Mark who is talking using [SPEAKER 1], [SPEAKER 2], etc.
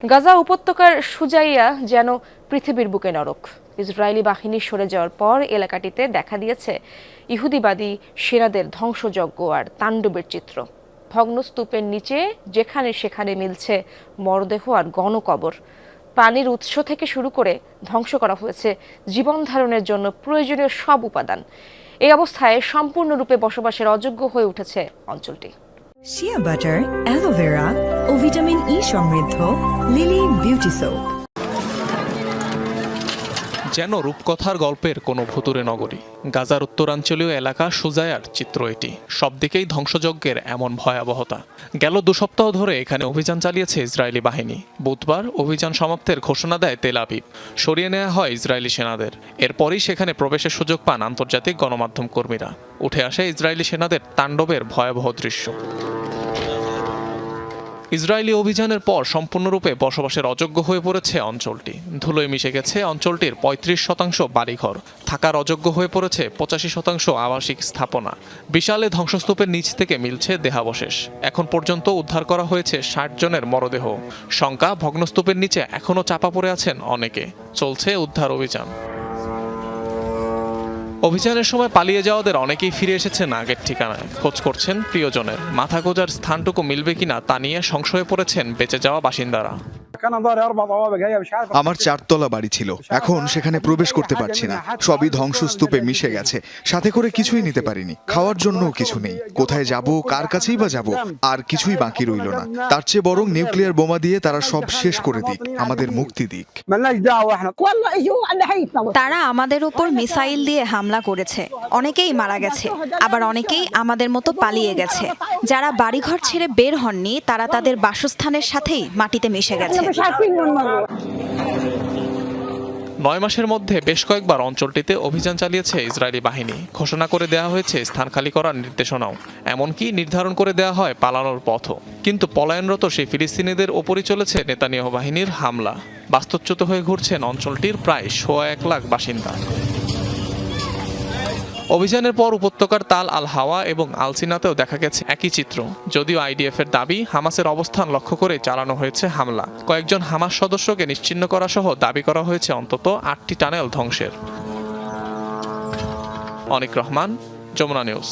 [SPEAKER 1] গাজা উপত্যকার সুজাইয়া যেন পৃথিবীর বুকে নরক। ইসরায়েলি বাহিনী সরে যাওয়ার পর এলাকাটিতে দেখা দিয়েছে ইহুদিবাদী সেনাদের ধ্বংসযজ্ঞ আর তাণ্ডবের চিত্র। ভগ্নস্তূপের নিচে যেখানে সেখানে মিলছে মরদেহ আর গণকবর। পানির উৎস থেকে শুরু করে ধ্বংস করা হয়েছে জীবন ধারণের জন্য প্রয়োজনীয় সব উপাদান। এই অবস্থায় সম্পূর্ণরূপে বসবাসের অযোগ্য হয়ে উঠেছে অঞ্চলটি।
[SPEAKER 2] শিয়া বাটার, অ্যালোভেরা ও ভিটামিন ই সমৃদ্ধ লিলি বিউটি সোপ।
[SPEAKER 3] যেন রূপকথার গল্পের কোনো ভুতুরে নগরী। গাজার উত্তরাঞ্চলীয় এলাকা সুজায়ার চিত্র এটি। সব দিকেই ধ্বংসযজ্ঞের এমন ভয়াবহতা। গেল 2 সপ্তাহ ধরে এখানে অভিযান চালিয়েছে ইসরায়েলি বাহিনী। বুধবার অভিযান সমাপ্তের ঘোষণা দেয় তেল আবিব। সরিয়ে নেওয়া হয় ইসরায়েলি সেনাদের। এরপরই সেখানে প্রবেশের সুযোগ পান আন্তর্জাতিক গণমাধ্যম কর্মীরা। উঠে আসে ইসরায়েলি সেনাদের তাণ্ডবের ভয়াবহ দৃশ্য। ইসরায়েলি অভিযানের পর সম্পূর্ণরূপে বসবাসের অযোগ্য হয়ে পড়েছে অঞ্চলটি। ধুলোয় মিশে গেছে অঞ্চলটির 35% বাড়িঘর। থাকার অযোগ্য হয়ে পড়েছে 85% আবাসিক স্থাপনা। বিশাল ধ্বংসস্তূপের নিচ থেকে মিলছে দেহাবশেষ। এখন পর্যন্ত উদ্ধার করা হয়েছে 60 জনের মরদেহ। শঙ্কা, ভগ্নস্তূপের নিচে এখনও চাপা পড়ে আছেন অনেকে। চলছে উদ্ধার অভিযান। অভিযানের সময় পালিয়ে যাওয়াদের অনেকেই ফিরে এসেছেন আগের ঠিকানায়। খোঁজ করছেন প্রিয়জনের। মাথা গোঁজার স্থানটুকু মিলবে কিনা তা নিয়ে সংশয়ে পড়েছেন বেঁচে যাওয়া বাসিন্দারা।
[SPEAKER 4] আমার 4 তলা বাড়ি ছিল, এখন সেখানে প্রবেশ করতে পারছি না। সবই ধ্বংসস্তূপে মিশে গেছে। সাথে করে কিছুই নিতে পারিনি। খাওয়ার জন্যও কিছু নেই। কোথায় যাব, কার কাছেই বা যাব? আর কিছুই বাকি রইল না। তার চেয়ে বরং নিউক্লিয়ার বোমা দিয়ে তারা সব শেষ করে দিক, আমাদের মুক্তি দিক।
[SPEAKER 5] তারা আমাদের উপর মিসাইল দিয়ে হামলা করেছে। অনেকেই মারা গেছে, আবার অনেকেই আমাদের মতো পালিয়ে গেছে। যারা বাড়িঘর ছেড়ে বের হননি তারা তাদের বাসস্থানের সাথেই মাটিতে মিশে গেছে।
[SPEAKER 3] 9 মাসের মধ্যে বেশ কয়েকবার অঞ্চলটিতে অভিযান চালিয়েছে ইসরায়েলি বাহিনী। ঘোষণা করে দেওয়া হয়েছে স্থান খালি করার নির্দেশনাও। এমনকি নির্ধারণ করে দেওয়া হয় পালানোর পথও। কিন্তু পলায়নরত সেই ফিলিস্তিনিদের ওপরই চলেছে নেতানিয়াহু বাহিনীর হামলা। বাস্তুচ্যুত হয়ে ঘুরছেন অঞ্চলটির প্রায় 1.25 লাখ বাসিন্দা। অভিযানের পর উপত্যকার তাল আল হাওয়া এবং আলসিনাতেও দেখা গেছে একই চিত্র। যদিও আইডিএফের দাবি হামাসের অবস্থান লক্ষ্য করে চালানো হয়েছে হামলা। কয়েকজন হামাস সদস্যকে নিশ্চিহ্ন করা সহ দাবি করা হয়েছে অন্তত 8টি টানেল ধ্বংসের। অনিক রহমান, যমুনা নিউজ।